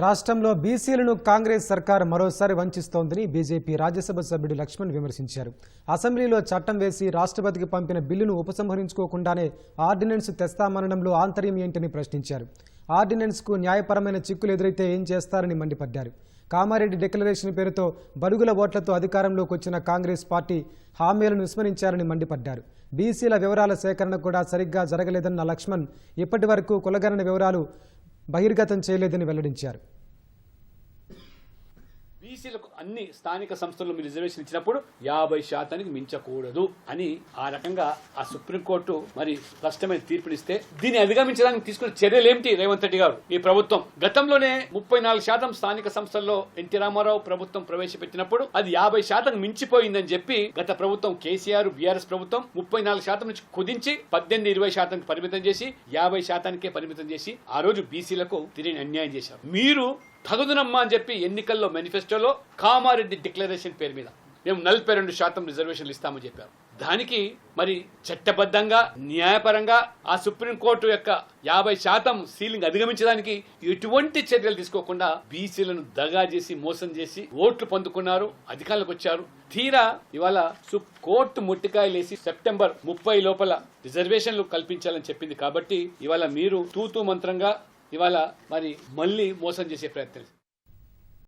రాష్ట్రంలో బీసీలను కాంగ్రెస్ సర్కార్ మరోసారి వంచిస్తోందని బీజేపీ రాజ్యసభ సభ్యుడు లక్ష్మణ్ విమర్శించారు. అసెంబ్లీలో చట్టం వేసి రాష్ట్రపతికి పంపిన బిల్లును ఉపసంహరించుకోకుండానే ఆర్డినెన్స్ తెస్తామనడంలో ఆంతర్యం ఏంటని ప్రశ్నించారు. ఆర్డినెన్స్కు న్యాయపరమైన చిక్కులు ఎదురైతే ఏం చేస్తారని మండిపడ్డారు. కామారెడ్డి డిక్లరేషన్ పేరుతో బడుగుల ఓట్లతో అధికారంలోకి వచ్చిన కాంగ్రెస్ పార్టీ హామీలను విస్మరించారని మండిపడ్డారు. బీసీల వివరాల సేకరణ కూడా సరిగ్గా జరగలేదన్న లక్ష్మణ్ ఇప్పటి వరకు కులగణన వివరాలు బహిర్గతం చేయలేదని వెల్లడించారు. బీసీలకు అన్ని స్థానిక సంస్థల్లో మీరు రిజర్వేషన్ ఇచ్చినప్పుడు 50% మించకూడదు అని ఆ రకంగా ఆ సుప్రీంకోర్టు మరి స్పష్టమైన తీర్పునిస్తే దీన్ని అధిగమించడానికి తీసుకున్న చర్యలు ఏమిటి? రేవంత్ రెడ్డి గారు ఈ ప్రభుత్వం గతంలోనే 34% స్థానిక సంస్థల్లో ఎన్టీ రామారావు ప్రభుత్వం ప్రవేశపెట్టినప్పుడు అది 50% మించిపోయిందని చెప్పి గత ప్రభుత్వం కేసీఆర్ బీఆర్ఎస్ ప్రభుత్వం 34% నుంచి కుదించి 18-20% పరిమితం చేసి 50%కే పరిమితం చేసి ఆ రోజు బీసీలకు తిరిగి అన్యాయం చేశారు. మీరు తగుదునమ్మా అని చెప్పి ఎన్నికల్లో మేనిఫెస్టోలో కామారెడ్డి డిక్లరేషన్ పేరు మీద మేము 42% రిజర్వేషన్లు ఇస్తామని చెప్పారు. దానికి మరి చట్టబద్ధంగా న్యాయపరంగా ఆ సుప్రీంకోర్టు యొక్క 50% సీలింగ్ అధిగమించడానికి ఎటువంటి చర్యలు తీసుకోకుండా బీసీలను దగా చేసి మోసం చేసి ఓట్లు పొందుకున్నారు, అధికారులకు వచ్చారు. తీరా ఇవాళ కోర్టు ముట్టికాయలేసి సెప్టెంబర్ 30 లోపల రిజర్వేషన్లు కల్పించాలని చెప్పింది. కాబట్టి ఇవాళ మీరు తూతూ మంత్రంగా ఇవాళ మరి మళ్ళీ మోసం చేసే ప్రయత్నం